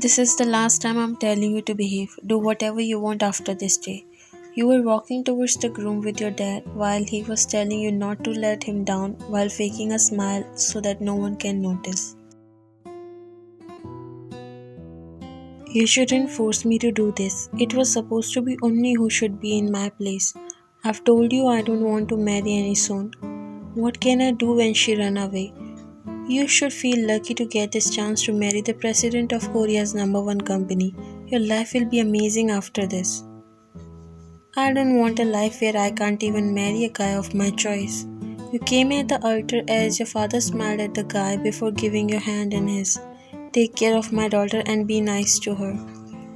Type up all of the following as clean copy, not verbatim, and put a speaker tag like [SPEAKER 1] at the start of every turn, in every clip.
[SPEAKER 1] This is the last time I'm telling you to behave. Do whatever you want after this day. You were walking towards the groom with your dad while he was telling you not to let him down while faking a smile so that no one can notice. You shouldn't force me to do this. It was supposed to be only who should be in my place. I've told you I don't want to marry any soon. What can I do when she run away? You should feel lucky to get this chance to marry the president of Korea's number one company. Your life will be amazing after this. I don't want a life where I can't even marry a guy of my choice. You came at the altar as your father smiled at the guy before giving your hand in his. Take care of my daughter and be nice to her.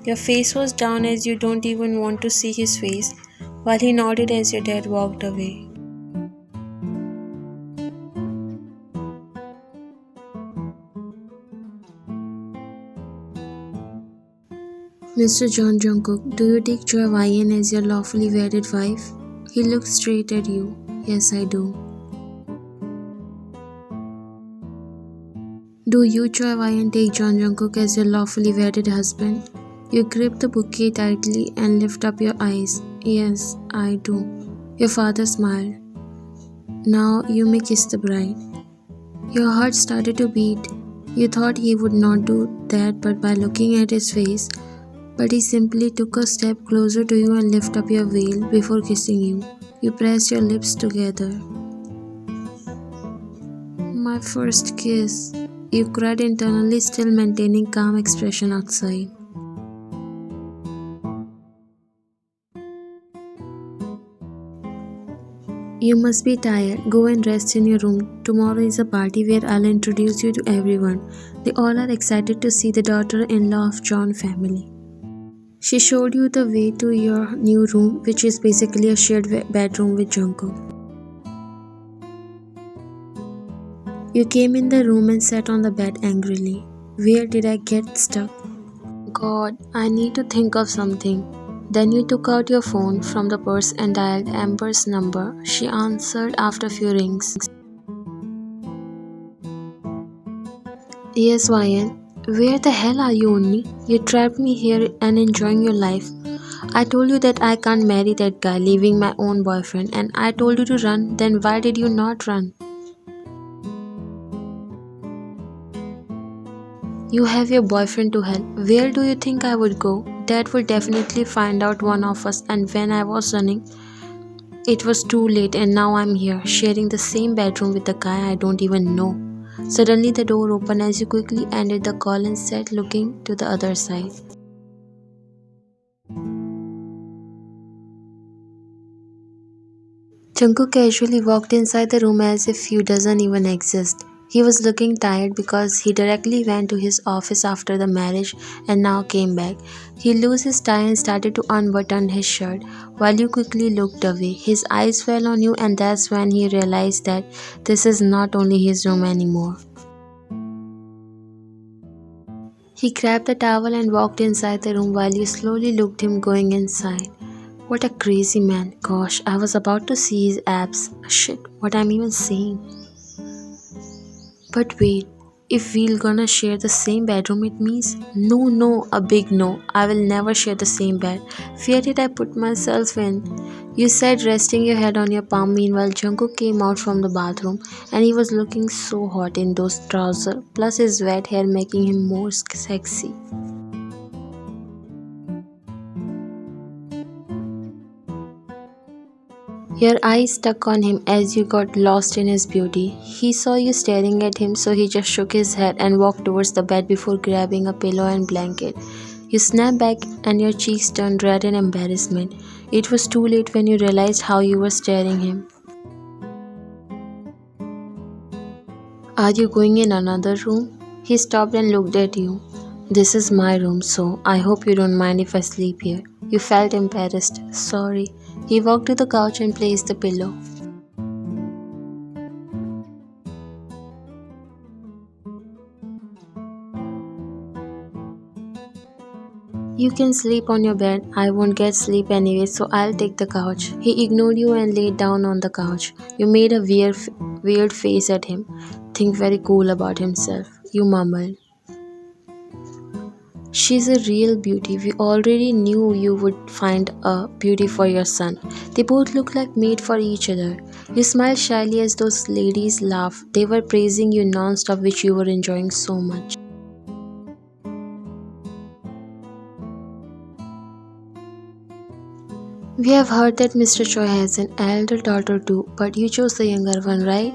[SPEAKER 1] Your face was down as you don't even want to see his face, while he nodded as your dad walked away. Mr. John Jungkook, do you take Choi Won as your lawfully wedded wife? He looked straight at you. Yes, I do. Do you, Choi Won, take John Jungkook as your lawfully wedded husband? You grip the bouquet tightly and lift up your eyes. Yes, I do. Your father smiled. Now you may kiss the bride. Your heart started to beat. You thought he would not do that, but by looking at his face, but he simply took a step closer to you and lifted up your veil before kissing you. You pressed your lips together. My first kiss. You cried internally, still maintaining calm expression outside. You must be tired. Go and rest in your room. Tomorrow is a party where I'll introduce you to everyone. They all are excited to see the daughter-in-law of John family. She showed you the way to your new room, which is basically a shared bedroom with Jungkook. You came in the room and sat on the bed angrily. Where did I get stuck? God, I need to think of something. Then you took out your phone from the purse and dialed Amber's number. She answered after a few rings. Yes, Ryan. Where the hell are you, Onni? You trapped me here and enjoying your life. I told you that I can't marry that guy, leaving my own boyfriend, and I told you to run. Then why did you not run? You have your boyfriend to help. Where do you think I would go? Dad would definitely find out one of us, and when I was running, it was too late, and now I'm here, sharing the same bedroom with a guy I don't even know. Suddenly, the door opened as you quickly ended the call and sat looking to the other side. Jungkook casually walked inside the room as if you doesn't even exist. He was looking tired because he directly went to his office after the marriage and now came back. He loosed his tie and started to unbutton his shirt while you quickly looked away. His eyes fell on you, and that's when he realized that this is not only his room anymore. He grabbed the towel and walked inside the room while you slowly looked him going inside. What a crazy man. Gosh, I was about to see his abs. Shit, what I'm even saying. But wait, if we're gonna share the same bedroom, it means no, a big no. I will never share the same bed. Where did I put myself in? You said, resting your head on your palm. Meanwhile, Jungkook came out from the bathroom and he was looking so hot in those trousers, plus his wet hair making him more sexy. Your eyes stuck on him as you got lost in his beauty. He saw you staring at him, so he just shook his head and walked towards the bed before grabbing a pillow and blanket. You snapped back and your cheeks turned red in embarrassment. It was too late when you realized how you were staring him. Are you going in another room? He stopped and looked at you. This is my room, so I hope you don't mind if I sleep here. You felt embarrassed. Sorry. He walked to the couch and placed the pillow. You can sleep on your bed. I won't get sleep anyway, so I'll take the couch. He ignored you and laid down on the couch. You made a weird face at him. Think very cool about himself. You mumbled. She's a real beauty. We already knew you would find a beauty for your son. They both look like made for each other. You smiled shyly as those ladies laughed. They were praising you non-stop, which you were enjoying so much. We have heard that Mr. Choi has an elder daughter too, but you chose the younger one, right?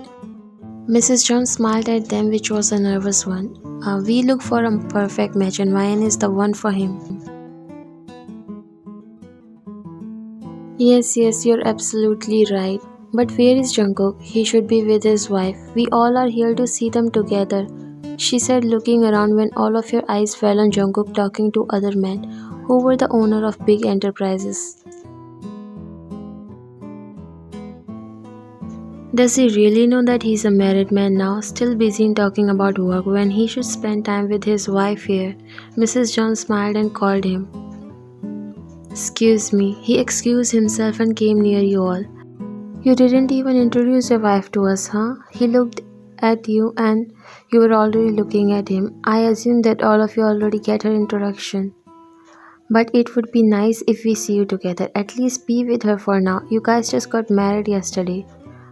[SPEAKER 1] Mrs. John smiled at them, which was a nervous one. We look for a perfect match, and Ryan is the one for him. Yes, you're absolutely right. But where is Jungkook? He should be with his wife. We all are here to see them together, she said, looking around when all of your eyes fell on Jungkook talking to other men who were the owner of big enterprises. Does he really know that he's a married man now, still busy in talking about work when he should spend time with his wife here? Mrs. John smiled and called him. Excuse me. He excused himself and came near you all. You didn't even introduce your wife to us, huh? He looked at you and you were already looking at him. I assume that all of you already get her introduction. But it would be nice if we see you together. At least be with her for now. You guys just got married yesterday.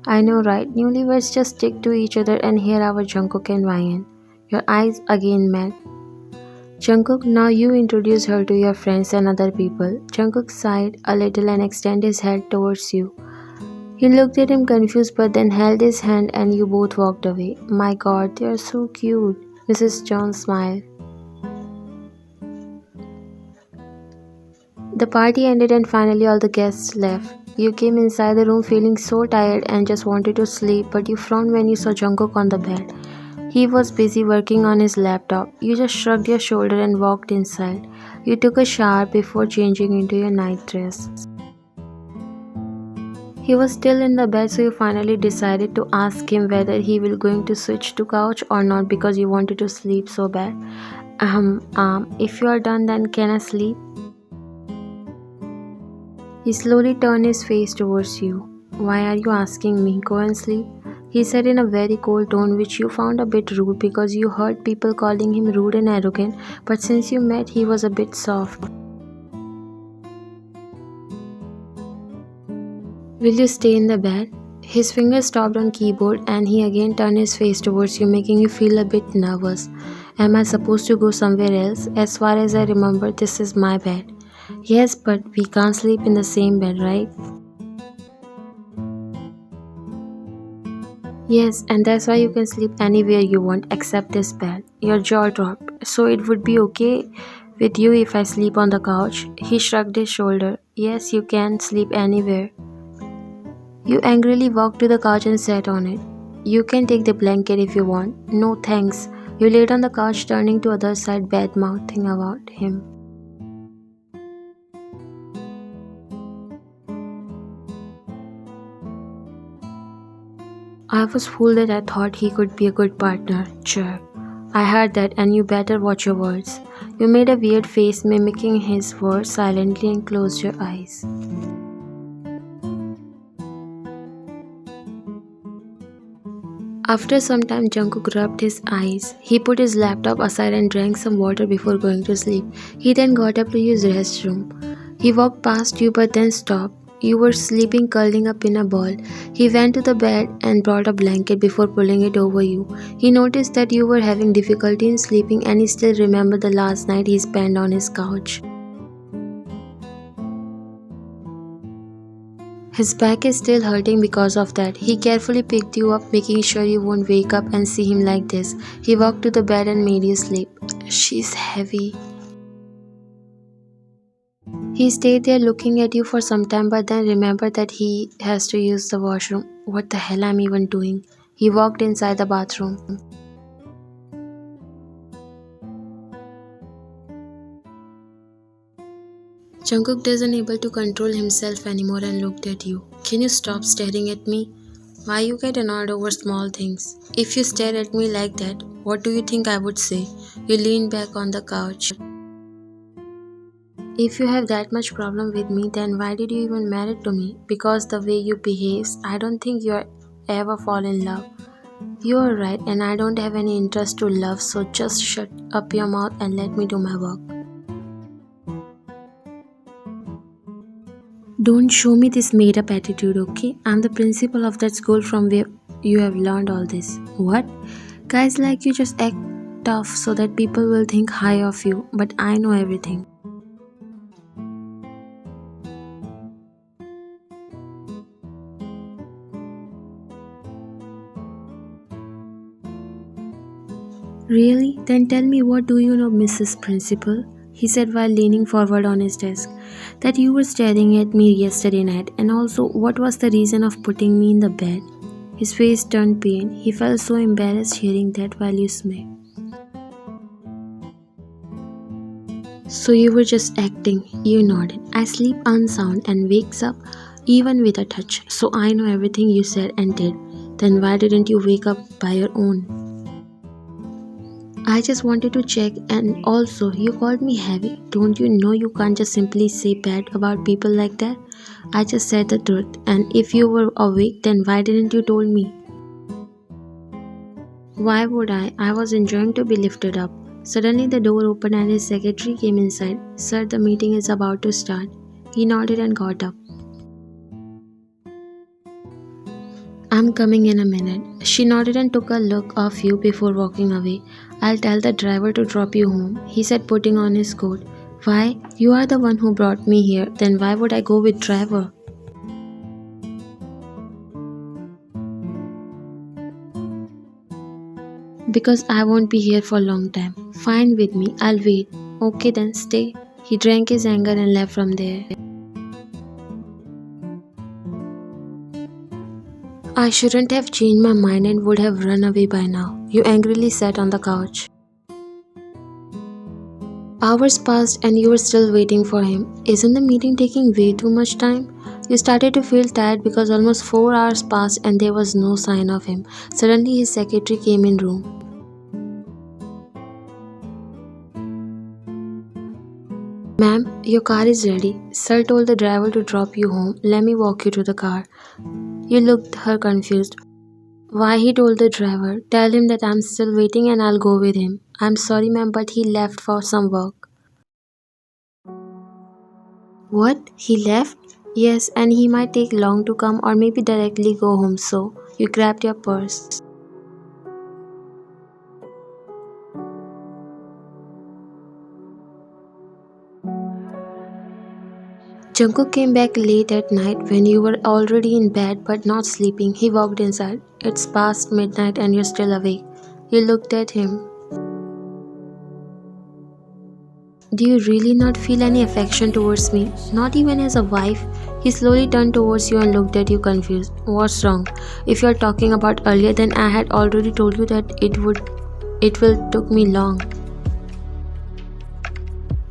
[SPEAKER 1] I know, right? Newlyweds just stick to each other and here are Jungkook and Ryan. Your eyes again met. Jungkook, now you introduce her to your friends and other people. Jungkook sighed a little and extended his head towards you. You looked at him confused but then held his hand and you both walked away. My god, they are so cute. Mrs. John smiled. The party ended and finally all the guests left. You came inside the room feeling so tired and just wanted to sleep, but you frowned when you saw Jungkook on the bed. He was busy working on his laptop. You just shrugged your shoulder and walked inside. You took a shower before changing into your night dress. He was still in the bed, so you finally decided to ask him whether he will going to switch to couch or not because you wanted to sleep so bad. If you are done, then can I sleep? He slowly turned his face towards you. Why are you asking me? Go and sleep. He said in a very cold tone, which you found a bit rude because you heard people calling him rude and arrogant, but since you met, he was a bit soft. Will you stay in the bed? His fingers stopped on keyboard and he again turned his face towards you, making you feel a bit nervous. Am I supposed to go somewhere else? As far as I remember, this is my bed. Yes, but we can't sleep in the same bed, right? Yes, and that's why you can sleep anywhere you want except this bed. Your jaw dropped. So it would be okay with you if I sleep on the couch? He shrugged his shoulder. Yes, you can sleep anywhere. You angrily walked to the couch and sat on it. You can take the blanket if you want. No thanks. You laid on the couch turning to other side bed mouthing about him. I was fooled that I thought he could be a good partner. Jerk. I heard that and you better watch your words. You made a weird face mimicking his words silently and closed your eyes. After some time, Jungkook rubbed his eyes. He put his laptop aside and drank some water before going to sleep. He then got up to use the restroom. He walked past you but then stopped. You were sleeping curling up in a ball. He went to the bed and brought a blanket before pulling it over you. He noticed that you were having difficulty in sleeping and he still remembered the last night he spent on his couch. His back is still hurting because of that. He carefully picked you up, making sure you won't wake up and see him like this. He walked to the bed and made you sleep. She's heavy. He stayed there looking at you for some time but then remembered that he has to use the washroom. What the hell am I even doing? He walked inside the bathroom. Jungkook doesn't able to control himself anymore and looked at you. Can you stop staring at me? Why you get annoyed over small things? If you stare at me like that, what do you think I would say? You leaned back on the couch. If you have that much problem with me, then why did you even marry to me? Because the way you behave, I don't think you're ever fall in love. You are right and I don't have any interest to love, so just shut up your mouth and let me do my work. Don't show me this made up attitude, okay? I'm the principal of that school from where you have learned all this. What? Guys like you just act tough so that people will think high of you, but I know everything. Really? Then tell me, what do you know, Mrs. Principal? He said while leaning forward on his desk. That you were staring at me yesterday night, and also what was the reason of putting me in the bed? His face turned pale. He felt so embarrassed hearing that while you smiled. So you were just acting, you nodded. I sleep unsound and wakes up even with a touch, so I know everything you said and did. Then why didn't you wake up by your own? I just wanted to check, and also you called me heavy. Don't you know you can't just simply say bad about people like that? I just said the truth, and if you were awake, then why didn't you told me? Why would I? I was enjoying to be lifted up. Suddenly the door opened and his secretary came inside. Sir, the meeting is about to start. He nodded and got up. I'm coming in a minute. She nodded and took a look of you before walking away. I'll tell the driver to drop you home, he said, putting on his coat. Why? You are the one who brought me here. Then why would I go with driver? Because I won't be here for a long time. Fine with me, I'll wait. Okay then, stay. He drank his anger and left from there. I shouldn't have changed my mind and would have run away by now. You angrily sat on the couch. Hours passed and you were still waiting for him. Isn't the meeting taking way too much time? You started to feel tired because almost 4 hours passed and there was no sign of him. Suddenly his secretary came in room. Ma'am, your car is ready. Sir told the driver to drop you home. Let me walk you to the car. You looked her confused. Why, he told the driver. Tell him that I'm still waiting and I'll go with him. I'm sorry ma'am, but he left for some work. What? He left? Yes, and he might take long to come or maybe directly go home, so you grabbed your purse. Jungkook came back late at night when you were already in bed but not sleeping. He walked inside. It's past midnight and you're still awake. You looked at him. Do you really not feel any affection towards me? Not even as a wife? He slowly turned towards you and looked at you confused. What's wrong? If you're talking about earlier, then I had already told you that it will took me long.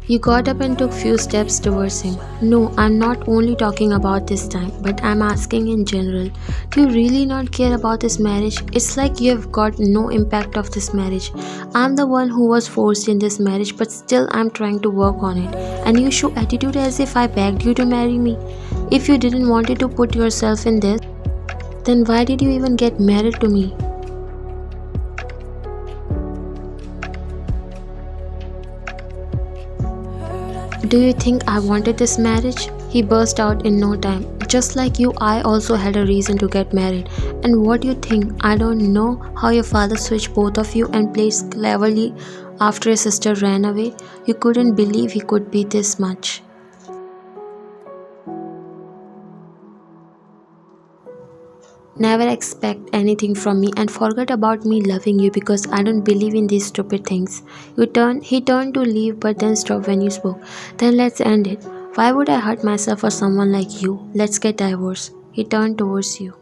[SPEAKER 1] You got up and took few steps towards him. No, I'm not only talking about this time, but I'm asking in general. Do you really not care about this marriage? It's like you have got no impact of this marriage. I'm the one who was forced in this marriage, but still I'm trying to work on it. And you show attitude as if I begged you to marry me. If you didn't want to put yourself in this, then why did you even get married to me? Do you think I wanted this marriage? He burst out in no time. Just like you, I also had a reason to get married. And what do you think? I don't know how your father switched both of you and played cleverly after his sister ran away. You couldn't believe he could be this much. Never expect anything from me and forget about me loving you because I don't believe in these stupid things. He turned to leave but then stopped when you spoke. Then let's end it. Why would I hurt myself for someone like you? Let's get divorced. He turned towards you.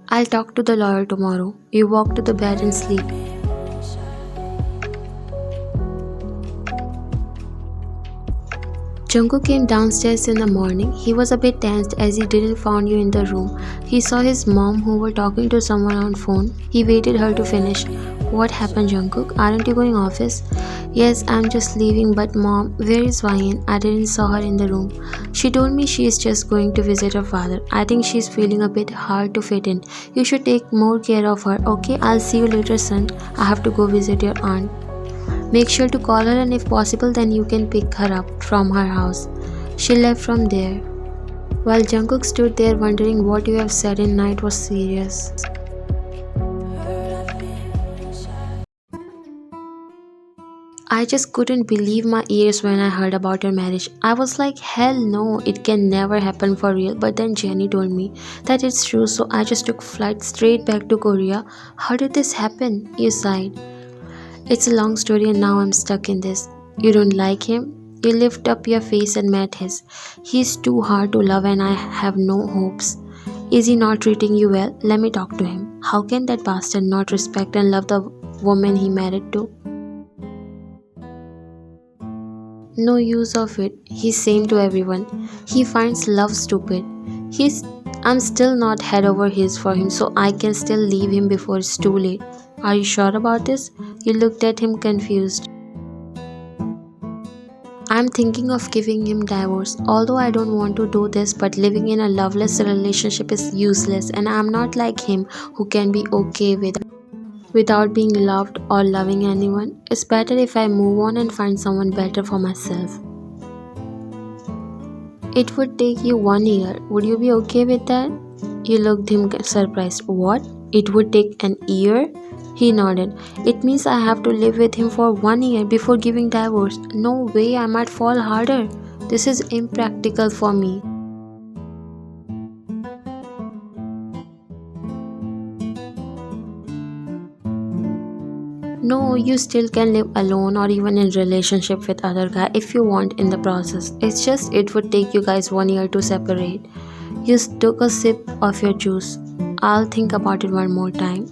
[SPEAKER 1] I'll talk to the lawyer tomorrow. You walk to the bed and sleep. Jungkook came downstairs in the morning. He was a bit tensed as he didn't find you in the room. He saw his mom who were talking to someone on phone. He waited her to finish. What happened, Jungkook? Aren't you going office? Yes, I'm just leaving, but mom, where is Wayne? I didn't saw her in the room. She told me she's just going to visit her father. I think she's feeling a bit hard to fit in. You should take more care of her, okay? I'll see you later, son. I have to go visit your aunt. Make sure to call her, and if possible, then you can pick her up from her house. She left from there. While Jungkook stood there wondering what you have said in night was serious. I just couldn't believe my ears when I heard about your marriage. I was like, hell no, it can never happen for real. But then Jenny told me that it's true, so I just took flight straight back to Korea. How did this happen? You sighed. It's a long story and now I'm stuck in this. You don't like him? You lift up your face and met his. He's too hard to love and I have no hopes. Is he not treating you well? Let me talk to him. How can that bastard not respect and love the woman he married to? No use of it. He's same to everyone. He finds love stupid. He's I'm still not head over heels for him, so I can still leave him before it's too late. Are you sure about this? You looked at him confused. I'm thinking of giving him divorce. Although I don't want to do this, but living in a loveless relationship is useless and I'm not like him who can be okay without being loved or loving anyone. It's better if I move on and find someone better for myself. It would take you 1 year. Would you be okay with that? You looked him surprised. What? It would take an year? He nodded. It means I have to live with him for 1 year before giving divorce. No way, I might fall harder. This is impractical for me. No, you still can live alone or even in relationship with other guy if you want in the process. It's just it would take you guys 1 year to separate. You took a sip of your juice. I'll think about it one more time.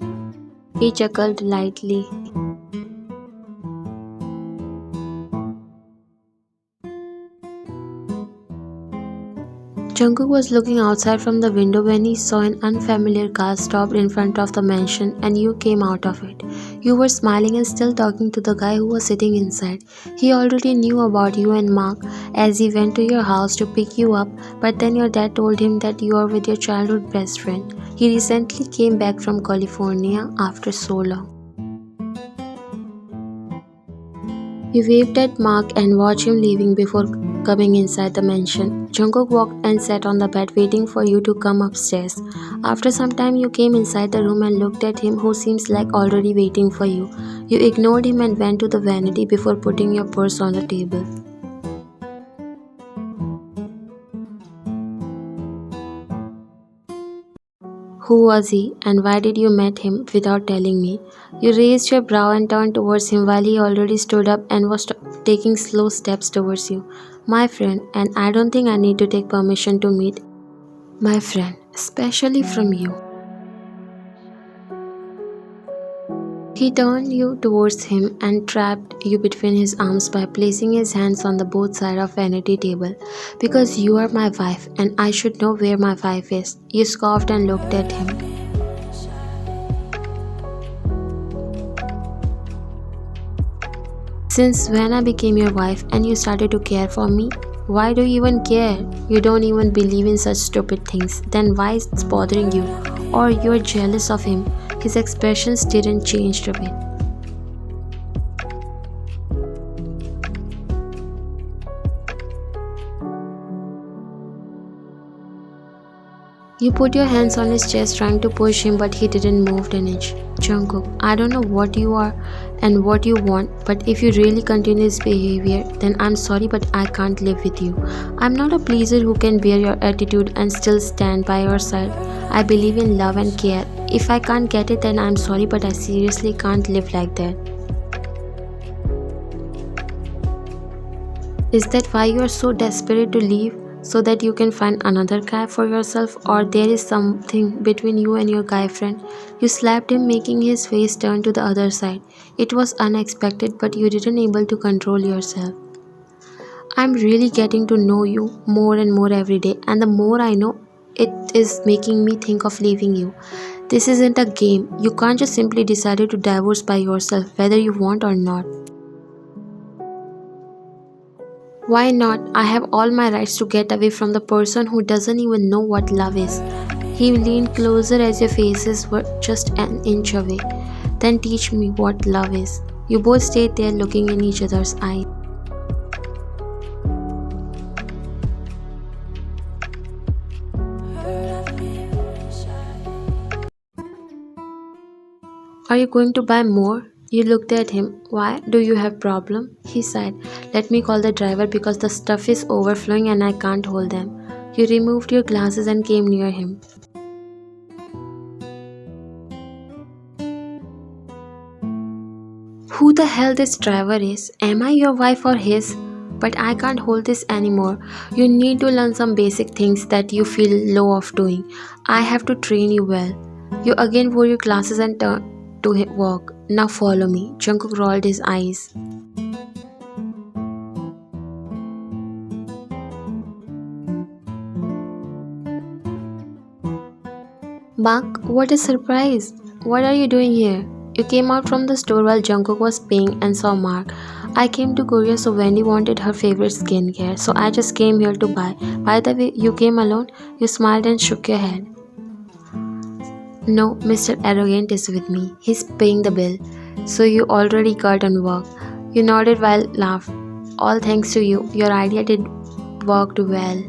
[SPEAKER 1] He chuckled lightly. Jungkook was looking outside from the window when he saw an unfamiliar car stopped in front of the mansion and you came out of it. You were smiling and still talking to the guy who was sitting inside. He already knew about you and Mark as he went to your house to pick you up, but then your dad told him that you are with your childhood best friend. He recently came back from California after so long. You waved at Mark and watched him leaving before coming inside the mansion. Jungkook walked and sat on the bed waiting for you to come upstairs. After some time you came inside the room and looked at him who seems like already waiting for you. You ignored him and went to the vanity before putting your purse on the table. Who was he and why did you meet him without telling me? You raised your brow and turned towards him while he already stood up and was taking slow steps towards you. My friend, and I don't think I need to take permission to meet my friend, especially from you. He turned you towards him and trapped you between his arms by placing his hands on the both sides of vanity table. Because you are my wife and I should know where my wife is. You scoffed and looked at him. Since when I became your wife and you started to care for me? Why do you even care? You don't even believe in such stupid things. Then why is it bothering you? Or you're jealous of him? His expressions didn't change a bit. You put your hands on his chest trying to push him, but he didn't move an inch. Jungkook, I don't know what you are and what you want, but if you really continue this behavior, then I'm sorry but I can't live with you. I'm not a pleaser who can bear your attitude and still stand by your side. I believe in love and care. If I can't get it, then I'm sorry but I seriously can't live like that. Is that why you are so desperate to leave? So that you can find another guy for yourself, or there is something between you and your guy friend? You slapped him, making his face turn to the other side. It was unexpected, but you didn't able to control yourself. I'm really getting to know you more and more every day, and the more I know, it is making me think of leaving you. This isn't a game. You can't just simply decide to divorce by yourself, whether you want or not. Why not? I have all my rights to get away from the person who doesn't even know what love is. He leaned closer as your faces were just an inch away. Then teach me what love is. You both stayed there looking in each other's eyes. Are you going to buy more? You looked at him. Why? Do you have problem? He sighed. Let me call the driver because the stuff is overflowing and I can't hold them. You removed your glasses and came near him. Who the hell this driver is? Am I your wife or his? But I can't hold this anymore. You need to learn some basic things that you feel low of doing. I have to train you well. You again wore your glasses and turned to walk. Now follow me. Jungkook rolled his eyes. Mark, what a surprise! What are you doing here? You came out from the store while Jungkook was paying and saw Mark. I came to Korea so Wendy wanted her favorite skincare, so I just came here to buy. By the way, you came alone? You smiled and shook your head. No, Mr. Arrogant is with me. He's paying the bill. So you already got on work. You nodded while laughed. All thanks to you. Your idea did worked well.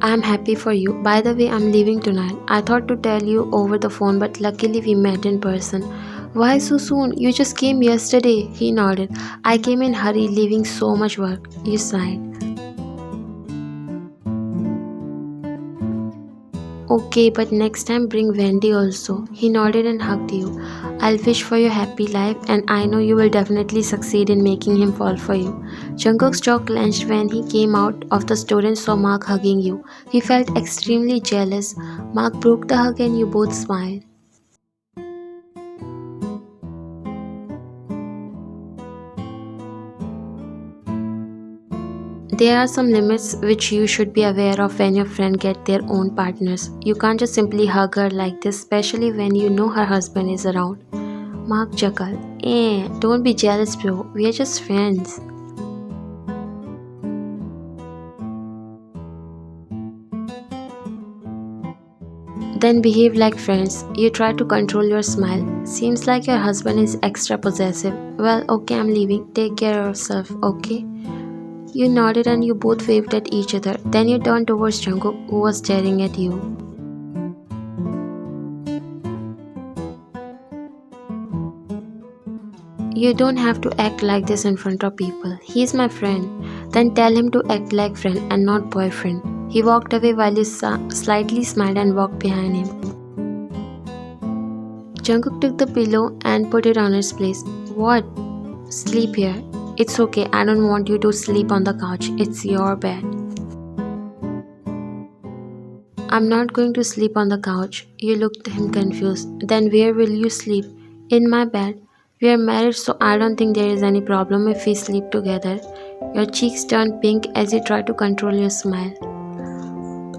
[SPEAKER 1] I'm happy for you. By the way, I'm leaving tonight. I thought to tell you over the phone, but luckily we met in person. Why so soon? You just came yesterday. He nodded. I came in hurry, leaving so much work. You sighed. Okay, but next time bring Wendy also. He nodded and hugged you. I'll wish for your happy life and I know you will definitely succeed in making him fall for you. Jungkook's jaw clenched when he came out of the store and saw Mark hugging you. He felt extremely jealous. Mark broke the hug and you both smiled. There are some limits which you should be aware of when your friend get their own partners. You can't just simply hug her like this, especially when you know her husband is around. Mark chuckled. Don't be jealous, bro. We are just friends. Then behave like friends. You try to control your smile. Seems like your husband is extra possessive. Well, okay, I'm leaving. Take care of yourself, okay? You nodded and you both waved at each other. Then you turned towards Jungkook, who was staring at you. You don't have to act like this in front of people. He's my friend. Then tell him to act like friend and not boyfriend. He walked away while you slightly smiled and walked behind him. Jungkook took the pillow and put it on its place. What? Sleep here. It's okay, I don't want you to sleep on the couch. It's your bed. I'm not going to sleep on the couch. You looked at him confused. Then where will you sleep? In my bed. We are married, so I don't think there is any problem if we sleep together. Your cheeks turned pink as you tried to control your smile.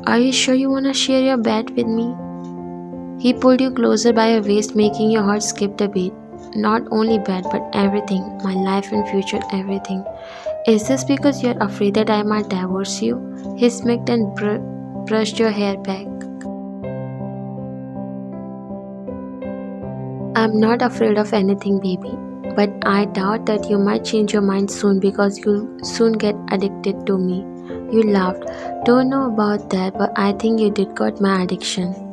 [SPEAKER 1] Are you sure you want to share your bed with me? He pulled you closer by your waist, making your heart skip a beat. Not only bed, but everything. My life and future, everything. Is this because you're afraid that I might divorce you? He smirked and brushed your hair back. I'm not afraid of anything, baby. But I doubt that you might change your mind soon because you'll soon get addicted to me. You laughed. Don't know about that, but I think you did got my addiction.